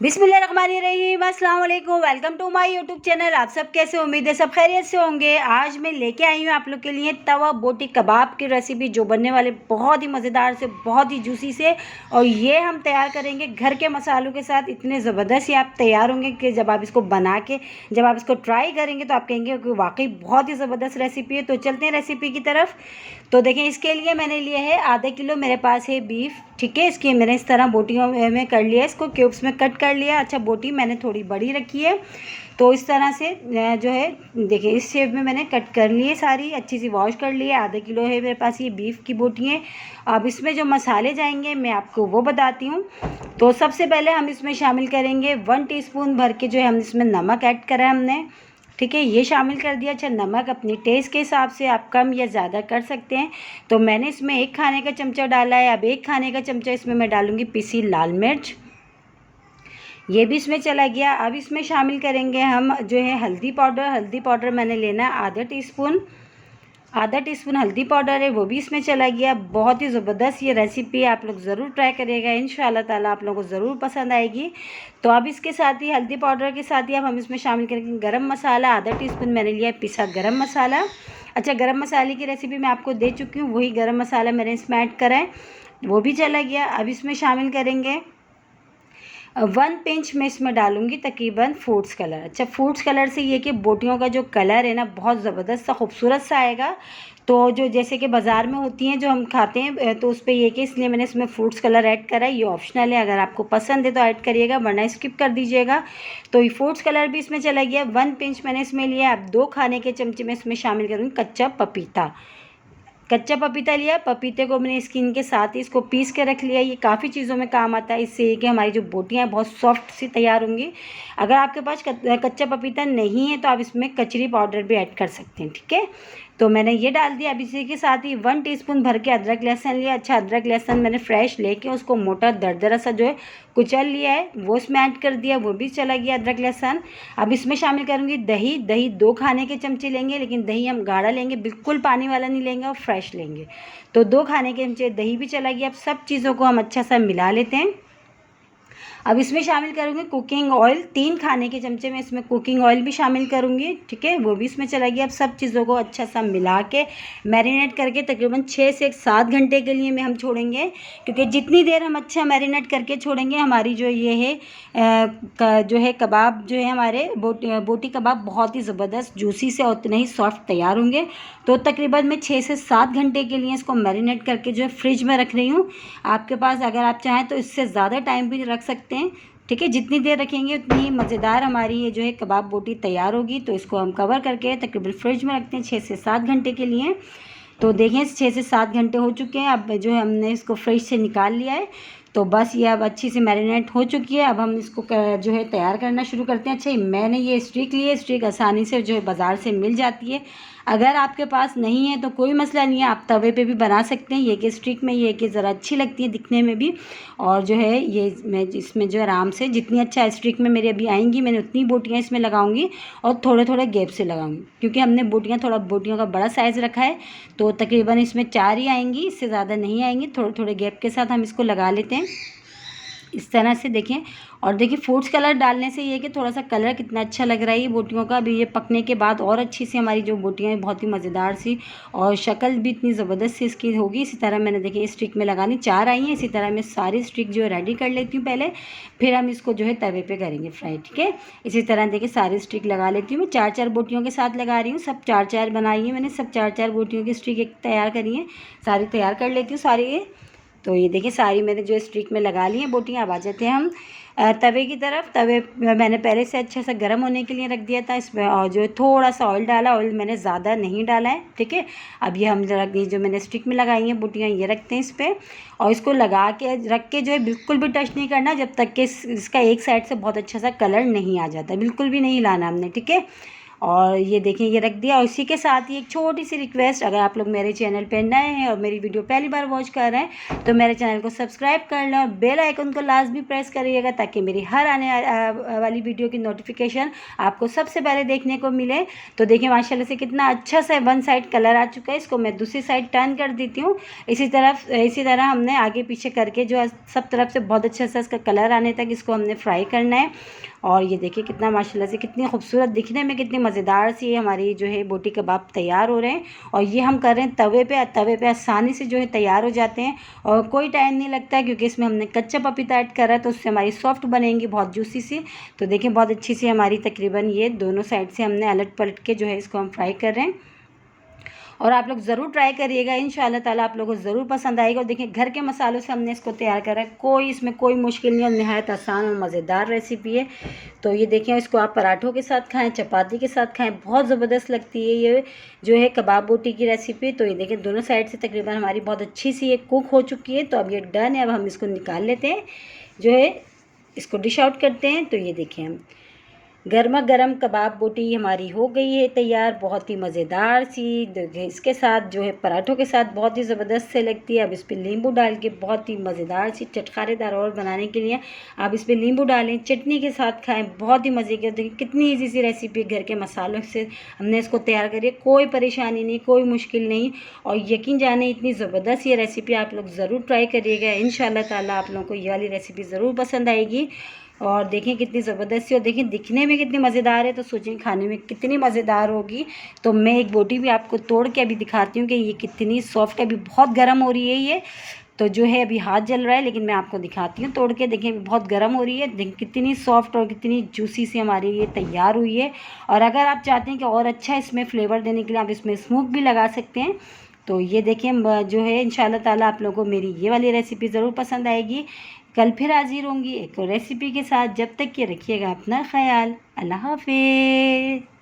बिस्मिल्लाहिर्रहमानिर्रहीम, अस्सलाम वालेकुम। Welcome to my YouTube channel. आप सब कैसे, उम्मीद है सब खैरियत से होंगे। आज मैं लेके आई हूँ आप लोग के लिए तवा बोटी कबाब की रेसिपी, जो बनने वाले बहुत ही मज़ेदार से, बहुत ही जूसी से। और ये हम तैयार करेंगे घर के मसालों के साथ। इतने ज़बरदस्त ये आप तैयार होंगे कि जब आप इसको बना के जब आप इसको ट्राई करेंगे तो आप कहेंगे कि वाकई बहुत ही ज़बरदस्त रेसिपी है। तो चलते हैं रेसिपी की तरफ। तो देखें, इसके लिए मैंने लिया है आधा किलो, मेरे पास है बीफ। ठीक है, इसकी मैंने इस तरह बोटियों में कर लिया, इसको क्यूब्स में कट कर लिया। अच्छा, बोटी मैंने थोड़ी बड़ी रखी है, तो इस तरह से जो है देखिए इस शेप में मैंने कट कर लिए, सारी अच्छी सी वॉश कर लिए। आधा किलो है मेरे पास ये बीफ की बोटी है। अब इसमें जो मसाले जाएंगे मैं आपको वो बताती हूँ। तो सबसे पहले हम इसमें शामिल करेंगे 1 टीस्पून भर के जो है हम इसमें नमक ऐड करा है हमने। ठीक है, ये शामिल कर दिया। अच्छा, नमक अपनी टेस्ट के हिसाब से आप कम या ज़्यादा कर सकते हैं। तो मैंने इसमें 1 खाने का चमचा डाला है। अब 1 खाने का चमचा इसमें मैं डालूँगी पिसी लाल मिर्च, ये भी इसमें चला गया। अब इसमें शामिल करेंगे हम जो है हल्दी पाउडर। हल्दी पाउडर मैंने लेना है आधा टीस्पून हल्दी पाउडर है, वो भी इसमें चला गया। बहुत ही ज़बरदस्त ये रेसिपी है, आप लोग ज़रूर ट्राई करिएगा, इंशाल्लाह ताला आप लोगों को ज़रूर पसंद आएगी। तो अब इसके साथ ही हल्दी पाउडर के साथ ही अब हम इसमें शामिल करेंगे गरम मसाला। आधा टीस्पून मैंने लिया है पिसा गरम मसाला। अच्छा, गरम मसाले की रेसिपी मैं आपको दे चुकी हूँ, वही गरम मसाला मैंने इसमें ऐड करा है, वो भी चला गया। अब इसमें शामिल करेंगे 1 पिंच में इसमें डालूंगी तकरीबन फूड्स कलर। अच्छा, फूड्स कलर से ये कि बोटियों का जो कलर है ना बहुत ज़बरदस्त सा खूबसूरत सा आएगा। तो जो जैसे कि बाज़ार में होती हैं जो हम खाते हैं, तो उस पर ये कि इसलिए मैंने इसमें फ्रूट्स कलर ऐड करा है। ये ऑप्शनल है, अगर आपको पसंद है तो ऐड करिएगा, वरना स्किप कर दीजिएगा। तो ये फ्रूट्स कलर भी इसमें चला गया। 1 पिंच मैंने इसमें लिया। अब 2 खाने के चमचे में इसमें शामिल करूँगी कच्चा पपीता लिया। पपीते को मैंने स्किन के साथ ही इसको पीस के रख लिया। ये काफ़ी चीज़ों में काम आता है, इससे कि हमारी जो बोटियाँ बहुत सॉफ्ट सी तैयार होंगी। अगर आपके पास कच्चा पपीता नहीं है तो आप इसमें कचरी पाउडर भी ऐड कर सकते हैं। ठीक है, तो मैंने ये डाल दिया। अब इसी के साथ ही 1 टीस्पून भर के अदरक लहसुन लिया। अच्छा, अदरक लहसुन मैंने फ्रेश लेके उसको मोटा दरदरा सा जो है कुचल लिया है, वो इसमें ऐड कर दिया, वो भी चला गया अदरक लहसुन। अब इसमें शामिल करूँगी दही। दही 2 खाने के चमचे लेंगे, लेकिन दही हम गाढ़ा लेंगे, बिल्कुल पानी वाला नहीं लेंगे और फ्रेश लेंगे। तो 2 खाने के चमचे दही भी चला गया। अब सब चीज़ों को हम अच्छा सा मिला लेते हैं। अब इसमें शामिल करूँगी कुकिंग ऑयल। 3 खाने के चमचे में इसमें कुकिंग ऑयल भी शामिल करूँगी। ठीक है, वो भी इसमें चला गया। अब सब चीज़ों को अच्छा सा मिला के मैरिनेट करके तकरीबन 6 से 7 घंटे के लिए में हम छोड़ेंगे, क्योंकि जितनी देर हम अच्छा मैरिनेट करके छोड़ेंगे हमारी जो ये है जो है कबाब जो है हमारे बोटी कबाब बहुत ही ज़बरदस्त जूसी से और उतने ही सॉफ्ट तैयार होंगे। तो तकरीबन मैं 6 से 7 घंटे के लिए इसको मैरिनेट करके जो है फ्रिज में रख रही हूँ। आपके पास अगर आप चाहें तो इससे ज़्यादा टाइम भी रख सकते हैं। ठीक है, जितनी देर रखेंगे उतनी ही मज़ेदार हमारी ये जो है कबाब बोटी तैयार होगी। तो इसको हम कवर करके तकरीबन फ्रिज में रखते हैं 6 से 7 घंटे के लिए। तो देखें 6 से 7 घंटे हो चुके हैं। अब जो है हमने इसको फ्रिज से निकाल लिया है, तो बस ये अब अच्छी से मैरिनेट हो चुकी है। अब हम इसको जो है तैयार करना शुरू करते हैं। अच्छा, मैंने ये स्टिक ली है, स्टिक आसानी से जो है बाज़ार से मिल जाती है। अगर आपके पास नहीं है तो कोई मसला नहीं है, आप तवे पे भी बना सकते हैं। ये कि स्टिक में ये कि ज़रा अच्छी लगती है दिखने में भी, और जो है ये मैं इसमें जो आराम से जितनी अच्छा स्टिक में मेरी अभी आएंगी मैंने उतनी बोटियाँ इसमें लगाऊंगी और थोड़े थोड़े गैप से लगाऊंगी, क्योंकि हमने बोटियों का बड़ा साइज़ रखा है। तो तकरीबन इसमें 4 ही आएंगी, इससे ज़्यादा नहीं आएंगी। थोड़े थोड़े गैप के साथ हम इसको लगा लेते हैं इस तरह से। देखें, और देखिए फूड्स कलर डालने से ये कि थोड़ा सा कलर कितना अच्छा लग रहा है ये बोटियों का। अभी ये पकने के बाद और अच्छी सी हमारी जो बोटियाँ हैं बहुत ही मज़ेदार सी, और शक्ल भी इतनी ज़बरदस्त सी इसकी होगी। इसी तरह मैंने देखिए स्टिक में लगानी 4 आई हैं। इसी तरह मैं सारी स्टिक जो है रेडी कर लेती हूँ पहले, फिर हम इसको जो है तवे पर करेंगे फ्राई। ठीक है, इसी तरह देखिए सारी स्टिक लगा लेती हूँ मैं। 4-4 बोटियों के साथ लगा रही हूँ, सब 4-4 बनाई है मैंने, सब 4-4 बोटियों की स्टिक एक तैयार करी है, सारी तैयार कर लेती हूँ सारी ये। तो ये देखिए सारी मैंने जो स्टिक में लगा ली हैं बोटियाँ। अब आ जाते हैं हम तवे की तरफ। तवे मैंने पहले से अच्छा सा गर्म होने के लिए रख दिया था, इसमें और जो थोड़ा सा ऑयल डाला, ऑयल मैंने ज़्यादा नहीं डाला है। ठीक है, अब ये हम जो मैंने स्टिक में लगाई हैं बोटियाँ ये रखते हैं इस पर, और इसको लगा के रख के जो है बिल्कुल भी टच नहीं करना जब तक कि इसका एक साइड से बहुत अच्छा सा कलर नहीं आ जाता, बिल्कुल भी नहीं हिलाना हमने। ठीक है, और ये देखें ये रख दिया। और इसी के साथ ही एक छोटी सी रिक्वेस्ट, अगर आप लोग मेरे चैनल पे नए हैं और मेरी वीडियो पहली बार वॉच कर रहे हैं तो मेरे चैनल को सब्सक्राइब कर लें और बेल आइकन को लाजमी प्रेस करिएगा ताकि मेरी हर आने वाली वीडियो की नोटिफिकेशन आपको सबसे पहले देखने को मिले। तो देखिए माशाल्लाह से कितना अच्छा सा वन साइड कलर आ चुका है। इसको मैं दूसरी साइड टर्न कर देती हूँ। इसी तरह हमने आगे पीछे करके जो है सब तरफ से बहुत अच्छा सा इसका कलर आने तक इसको हमने फ्राई करना है। और ये देखिए कितना माशाल्लाह से कितनी खूबसूरत दिखने में कितनी मज़ेदार सी हमारी जो है बोटी कबाब तैयार हो रहे हैं। और ये हम कर रहे हैं तवे पे आसानी से जो है तैयार हो जाते हैं और कोई टाइम नहीं लगता क्योंकि इसमें हमने कच्चा पपीता ऐड करा है तो उससे हमारी सॉफ्ट बनेंगी, बहुत जूसी सी। तो देखिए बहुत अच्छी सी हमारी तकरीबन ये दोनों साइड से हमने अलट पलट के जो है इसको हम फ्राई कर रहे हैं। और आप लोग ज़रूर ट्राई करिएगा, इंशाल्लाह ताला आप लोगों को ज़रूर पसंद आएगा। और देखिए घर के मसालों से हमने इसको तैयार करा है, इसमें कोई मुश्किल नहीं है, निहायत आसान और मज़ेदार रेसिपी है। तो ये देखें इसको आप पराठों के साथ खाएं, चपाती के साथ खाएं, बहुत ज़बरदस्त लगती है ये जो है कबाब बोटी की रेसिपी। तो ये देखें दोनों साइड से तकरीबन हमारी बहुत अच्छी सी ये कुक हो चुकी है। तो अब ये डन है। अब हम इसको निकाल लेते हैं, जो है इसको डिश आउट करते हैं। तो ये देखें हम गर्मा गर्म कबाब बोटी हमारी हो गई है तैयार, बहुत ही मज़ेदार सी। इसके साथ जो है पराठों के साथ बहुत ही ज़बरदस्त से लगती है। अब इस पर नींबू डाल के बहुत ही मज़ेदार सी चटखारेदार और बनाने के लिए आप इस पर नींबू डालें, चटनी के साथ खाएं, बहुत ही मज़े की। देखिए कितनी ईजी सी रेसिपी, घर के मसालों से हमने इसको तैयार करी है, कोई परेशानी नहीं, कोई मुश्किल नहीं। और यकीन जाने इतनी ज़बरदस्त ये रेसिपी आप लोग ज़रूर ट्राई करिएगा। इंशाल्लाह ताला आप लोगों को ये वाली रेसिपी ज़रूर पसंद आएगी। और देखें कितनी ज़बरदस्त और देखें दिखने में कितनी मज़ेदार है, तो सोचें खाने में कितनी मज़ेदार होगी। तो मैं एक बोटी भी आपको तोड़ के अभी दिखाती हूँ कि ये कितनी सॉफ्ट है। अभी बहुत गर्म हो रही है ये, तो जो है अभी हाथ जल रहा है, लेकिन मैं आपको दिखाती हूँ तोड़ के। देखें बहुत गर्म हो रही है, देखें कितनी सॉफ्ट और कितनी जूसी सी हमारी ये तैयार हुई है। और अगर आप चाहते हैं कि और अच्छा इसमें फ्लेवर देने के लिए आप इसमें स्मोक भी लगा सकते हैं। तो ये देखिए जो है इंशाल्लाह ताला आप लोगों को मेरी ये वाली रेसिपी ज़रूर पसंद आएगी। कल फिर हाजिर होंगी एक और रेसिपी के साथ। जब तक कि रखिएगा अपना ख्याल। अल्लाह हाफिज़।